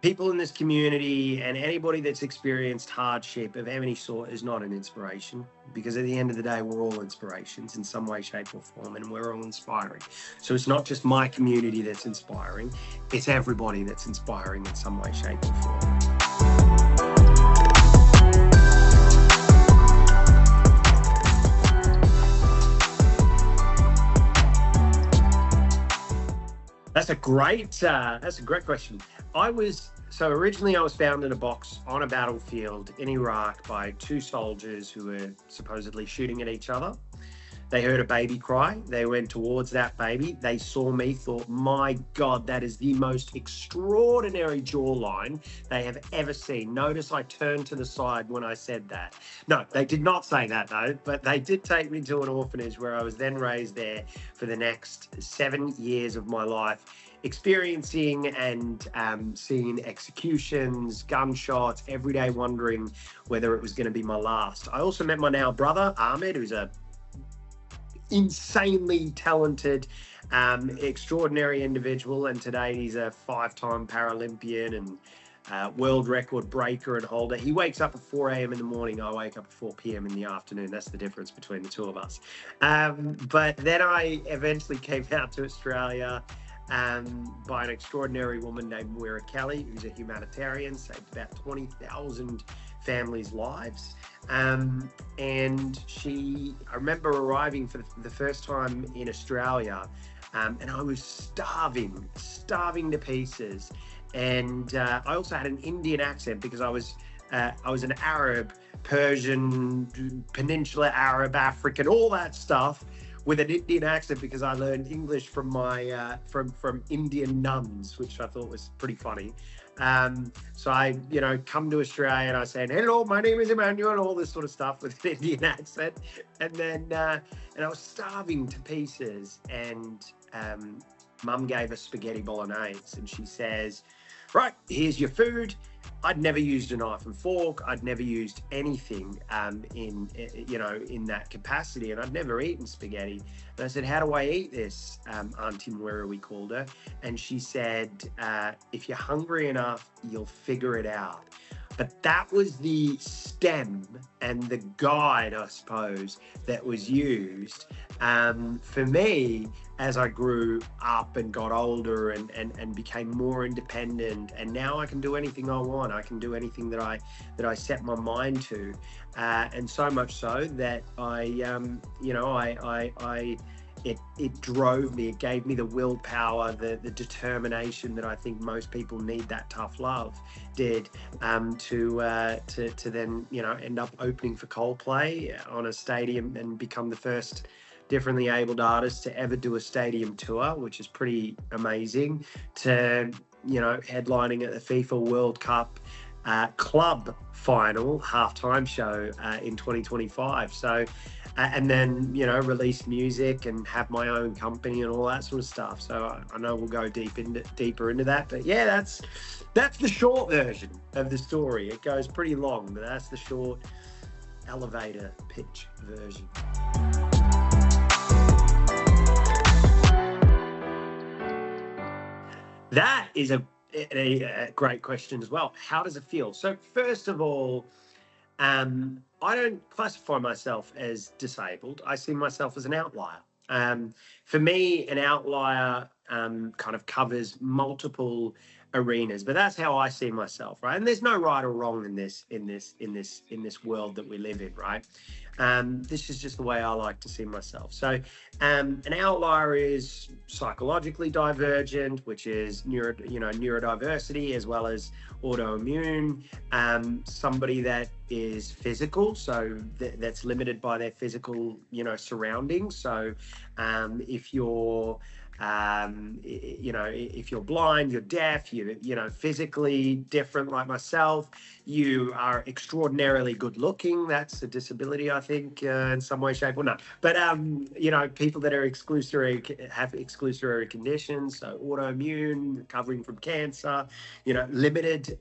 people in this community and anybody that's experienced hardship of any sort is not an inspiration, because at the end of the day, we're all inspirations in some way, shape, or form, and we're all inspiring. So it's not just my community that's inspiring, it's everybody that's inspiring in some way, shape, or form. That's a great question. Originally I was found in a box on a battlefield in Iraq by two soldiers who were supposedly shooting at each other. They heard a baby cry. They went towards that baby. They saw me, thought, my God, that is the most extraordinary jawline they have ever seen. Notice I turned to the side when I said that. No, they did not say that though, but they did take me to an orphanage where I was then raised there for the next 7 years of my life, experiencing and seeing executions, gunshots, every day wondering whether it was going to be my last. I also met my now brother, Ahmed, who's a insanely talented, extraordinary individual, and today he's a 5-time Paralympian and world record breaker and holder. He wakes up at 4 a.m. in the morning. I wake up at 4 p.m. in the afternoon. That's the difference between the two of us. But then I eventually came out to Australia by an extraordinary woman named Emmanuel Kelly, who's a humanitarian, saved about 20,000 families' lives. And I remember arriving for the first time in Australia, and I was starving to pieces. And I also had an Indian accent because I was an Arab, Persian, Peninsula Arab, African, all that stuff, with an Indian accent because I learned English from my from Indian nuns, which I thought was pretty funny. So I, come to Australia and I say, hello, my name is Emmanuel, all this sort of stuff with an Indian accent. And then, and I was starving to pieces, and Mum gave us spaghetti bolognese, and she says, right, here's your food. I'd never used a knife and fork. I'd never used anything in that capacity, and I'd never eaten spaghetti. And I said, how do I eat this, Auntie Moira, we called her? And she said, if you're hungry enough, you'll figure it out. But that was the stem and the guide, I suppose, that was used for me as I grew up and got older and became more independent. And now I can do anything I want. I can do anything that I set my mind to, and so much so that it drove me. It gave me the willpower, the determination that I think most people need. That tough love did to then end up opening for Coldplay on a stadium and become the first differently abled artist to ever do a stadium tour, which is pretty amazing. To headlining at the FIFA World Cup club final halftime show in 2025. So. And then, release music and have my own company and all that sort of stuff. So I know we'll go deeper into that. But yeah, that's the short version of the story. It goes pretty long, but that's the short elevator pitch version. That is a great question as well. How does it feel? So first of all, I don't classify myself as disabled. I see myself as an outlier. For me, an outlier kind of covers multiple arenas, but that's how I see myself, right? And there's no right or wrong in this world that we live in, right? This is just the way I like to see myself. So an outlier is psychologically divergent, which is neurodiversity as well as autoimmune. Somebody that is physical, so that's limited by their physical surroundings. So if you're if you're blind, you're deaf, you're physically different like myself, you are extraordinarily good looking. That's a disability, I think, in some way, shape, or no. But people that are have exclusory conditions, so autoimmune, recovering from cancer, limited,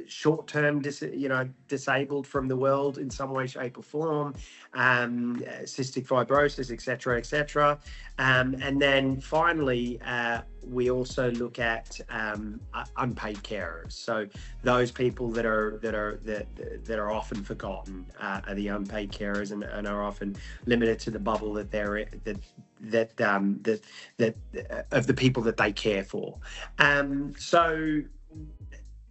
short-term, disabled from the world in some way, shape, or form, cystic fibrosis, etc., etc. And then finally, we also look at unpaid carers. So those people that are often forgotten are the unpaid carers, and are often limited to the bubble that they're of the people that they care for. So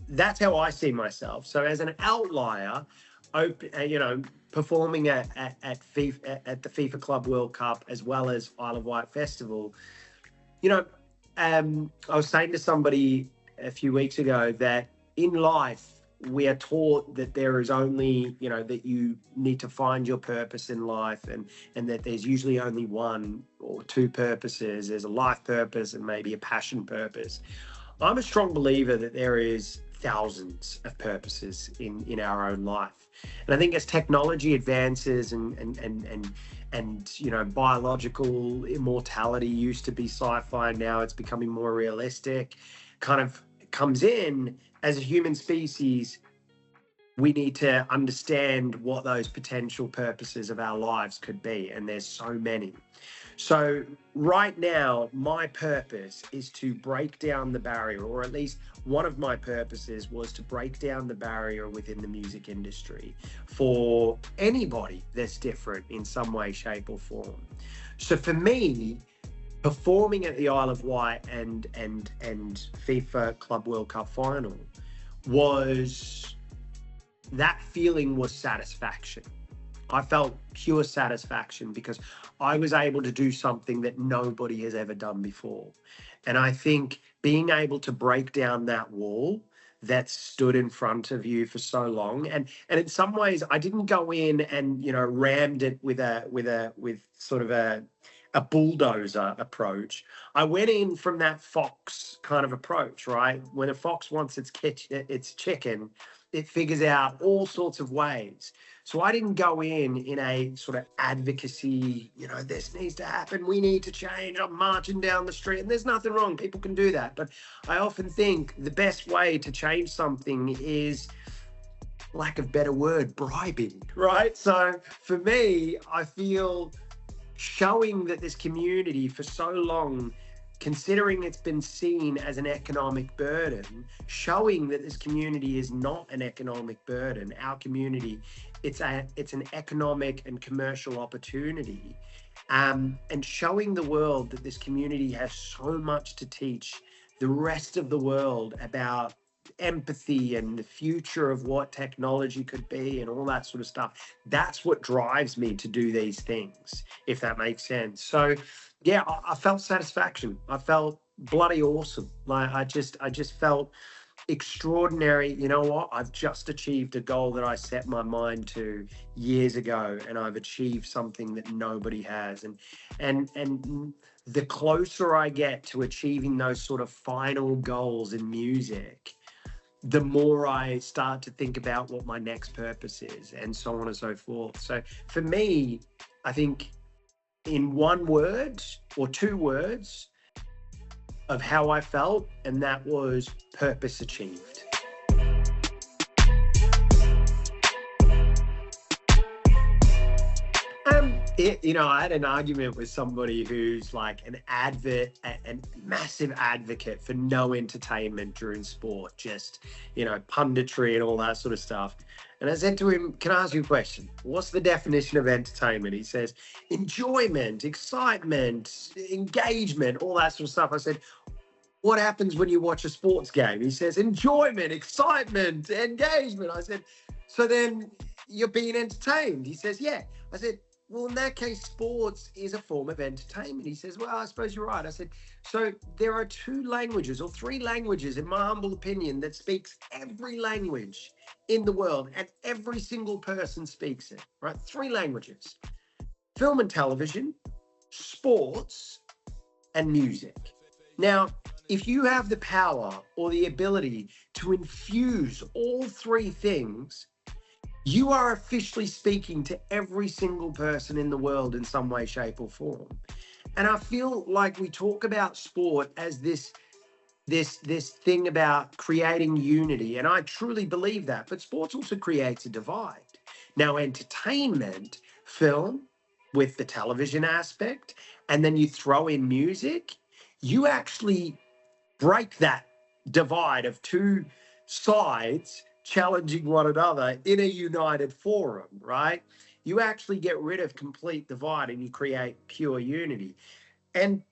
that's how I see myself. So as an outlier, performing at FIFA, at the FIFA Club World Cup, as well as Isle of Wight Festival, I was saying to somebody a few weeks ago that in life we are taught that there is only, that you need to find your purpose in life, and that there's usually only one or two purposes. There's a life purpose and maybe a passion purpose. I'm a strong believer that there is thousands of purposes in our own life. And I think as technology advances and biological immortality used to be sci-fi, now it's becoming more realistic, kind of comes in, as a human species, we need to understand what those potential purposes of our lives could be. And there's so many. So right now, my purpose is to break down the barrier, or at least one of my purposes was to break down the barrier within the music industry for anybody that's different in some way, shape or form. So for me, performing at the Isle of Wight and FIFA Club World Cup final that feeling was satisfaction. I felt pure satisfaction because I was able to do something that nobody has ever done before. And I think being able to break down that wall that stood in front of you for so long, and in some ways I didn't go in and rammed it with sort of a bulldozer approach. I went in from that fox kind of approach, right? When a fox wants its chicken, it figures out all sorts of ways. So I didn't go in a sort of advocacy, this needs to happen, we need to change, I'm marching down the street, and there's nothing wrong, people can do that. But I often think the best way to change something is, lack of better word, bribing, right? So for me, I feel showing that this community for so long, considering it's been seen as an economic burden, showing that this community is not an economic burden. Our community, it's an economic and commercial opportunity, and showing the world that this community has so much to teach the rest of the world about empathy and the future of what technology could be and all that sort of stuff. That's what drives me to do these things, if that makes sense. So yeah, I felt satisfaction. I felt bloody awesome. Like I just felt extraordinary. You know what? I've just achieved a goal that I set my mind to years ago, and I've achieved something that nobody has. And the closer I get to achieving those sort of final goals in music, the more I start to think about what my next purpose is, and so on and so forth. So for me, I think in one word or two words of how I felt, and that was purpose achieved. I had an argument with somebody who's like a massive advocate for no entertainment during sport, just, punditry and all that sort of stuff. And I said to him, can I ask you a question? What's the definition of entertainment? He says, enjoyment, excitement, engagement, all that sort of stuff. I said, what happens when you watch a sports game? He says, enjoyment, excitement, engagement. I said, so then you're being entertained? He says, yeah. I said, well, in that case, sports is a form of entertainment. He says, well, I suppose you're right. I said, so there are two languages or three languages, in my humble opinion, that speaks every language in the world, and every single person speaks it, right? Three languages: film and television, sports, and music. Now, if you have the power or the ability to infuse all three things, you are officially speaking to every single person in the world in some way, shape or form. And I feel like we talk about sport as this thing about creating unity, and I truly believe that, but sports also creates a divide. Now, entertainment, film with the television aspect, and then you throw in music, you actually break that divide of two sides challenging one another in a united forum, right? You actually get rid of complete divide and you create pure unity. And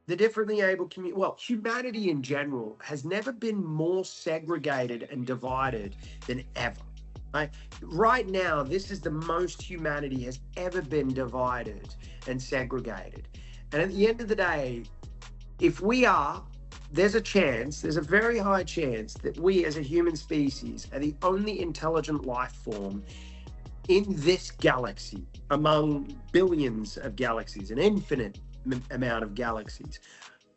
the differently able community, well, humanity in general has never been more segregated and divided than ever. Right now, this is the most humanity has ever been divided and segregated. And at the end of the day, if we are, there's a very high chance that we as a human species are the only intelligent life form in this galaxy among billions of galaxies, an infinite amount of galaxies.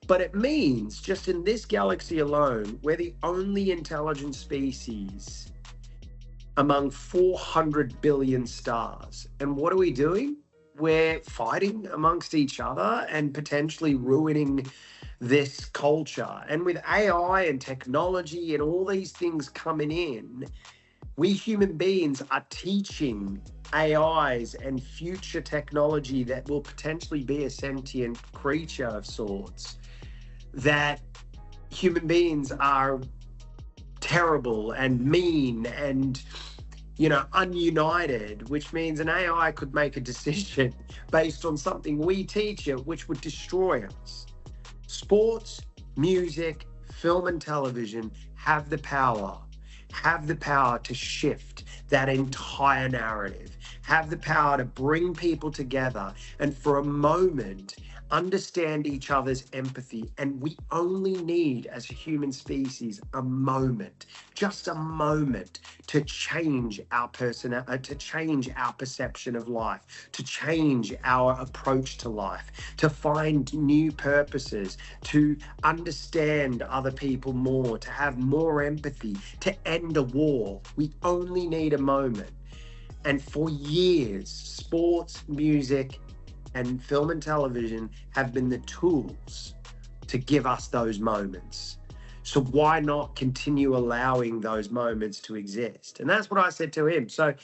But it means just in this galaxy alone, we're the only intelligent species among 400 billion stars. And what are we doing? We're fighting amongst each other and potentially ruining this culture. And with AI and technology and all these things coming in, we human beings are teaching AIs and future technology that will potentially be a sentient creature of sorts, that human beings are terrible and mean and, you know, ununited, which means an AI could make a decision based on something we teach it, which would destroy us. Sports, music, film and television have the power to shift that entire narrative, have the power to bring people together and for a moment understand each other's empathy. And we only need, as a human species, a moment, just a moment to change our to change our perception of life, to change our approach to life, to find new purposes, to understand other people more, to have more empathy, to end a war. We only need a moment. And for years, sports, music, and film and television have been the tools to give us those moments. So why not continue allowing those moments to exist? And that's what I said to him. So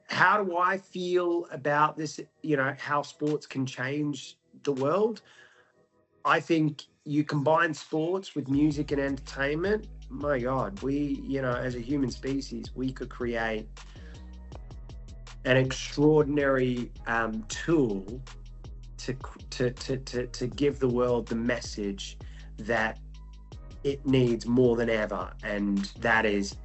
how do I feel about this, you know, how sports can change the world? I think you combine sports with music and entertainment, my God, we, you know, as a human species, we could create an extraordinary tool to give the world the message that it needs more than ever, and that is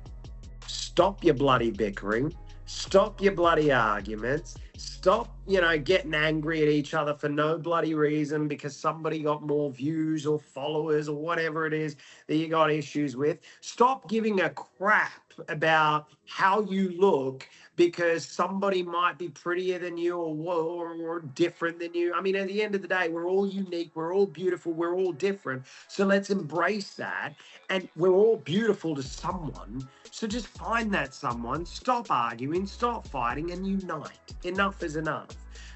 stop your bloody bickering, stop your bloody arguments, stop, you know, getting angry at each other for no bloody reason because somebody got more views or followers or whatever it is that you got issues with. Stop giving a crap about how you look because somebody might be prettier than you or different than you. I mean, at the end of the day, we're all unique, we're all beautiful, we're all different. So let's embrace that. And we're all beautiful to someone. So just find that someone, stop arguing, stop fighting, and unite. Enough is enough.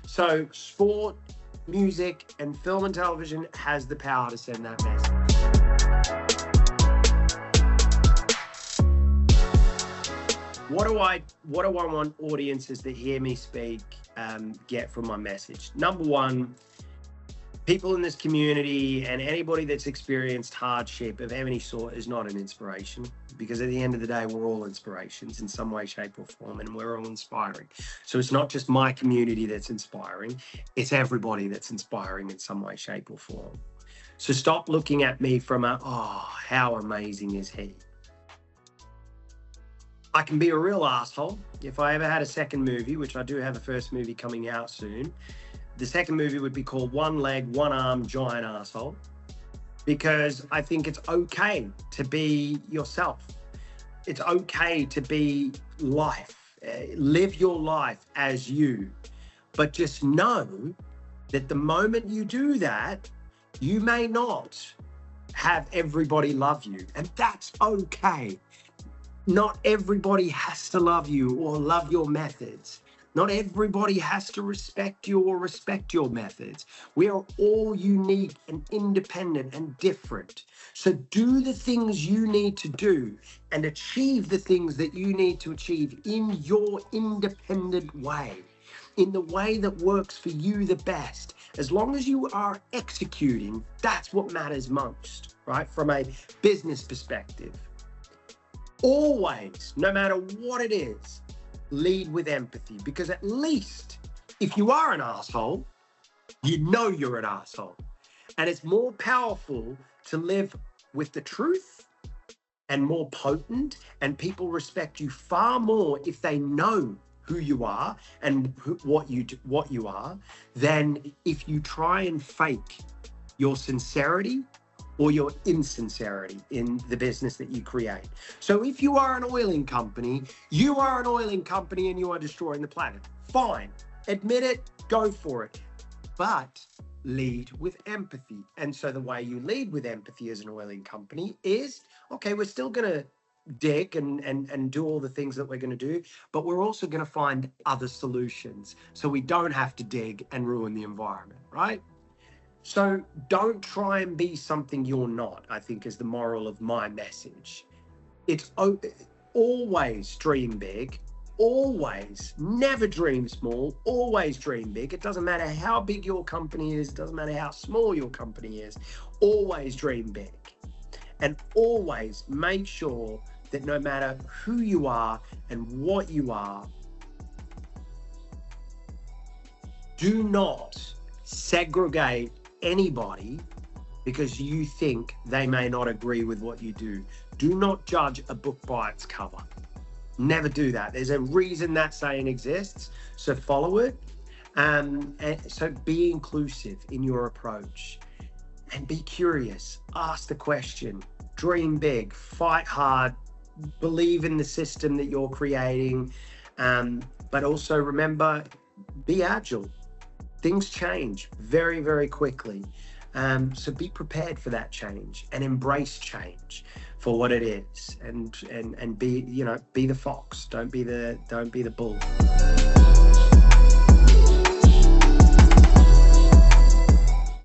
So sport, music, and film and television has the power to send that message. What do I want audiences that hear me speak get from my message? Number one, people in this community and anybody that's experienced hardship of any sort is not an inspiration, because at the end of the day, we're all inspirations in some way, shape or form, and we're all inspiring. So it's not just my community that's inspiring, it's everybody that's inspiring in some way, shape or form. So stop looking at me from how amazing is he? I can be a real asshole. If I ever had a second movie, which I do have a first movie coming out soon, the second movie would be called One Leg, One Arm, Giant Asshole, because I think it's okay to be yourself. It's okay to be life. Live your life as you. But just know that the moment you do that, you may not have everybody love you, and that's okay. Not everybody has to love you or love your methods. Not everybody has to respect you or respect your methods. We are all unique and independent and different. So do the things you need to do and achieve the things that you need to achieve in your independent way, in the way that works for you the best. As long as you are executing, that's what matters most, right? From a business perspective. Always, no matter what it is, lead with empathy, because at least if you are an asshole, you know you're an asshole. And it's more powerful to live with the truth and more potent, and people respect you far more if they know who you are and what you are, than if you try and fake your sincerity or your insincerity in the business that you create. So if you are an oiling company, you are an oiling company and you are destroying the planet. Fine, admit it, go for it, but lead with empathy. And so the way you lead with empathy as an oiling company is, okay, we're still gonna dig and do all the things that we're gonna do, but we're also gonna find other solutions so we don't have to dig and ruin the environment, right? So don't try and be something you're not, I think, is the moral of my message. It's always dream big, always, never dream small, always dream big. It doesn't matter how big your company is, it doesn't matter how small your company is, always dream big. And always make sure that no matter who you are and what you are, do not segregate anybody because you think they may not agree with what you do. Do not judge a book by its cover. Never do that. There's a reason that saying exists, so follow it. And so be inclusive in your approach and be curious. Ask the question, dream big, fight hard, believe in the system that you're creating, but also remember, be agile. Things change very, very quickly. So be prepared for that change and embrace change for what it is, and be, you know, be the fox. Don't be the bull.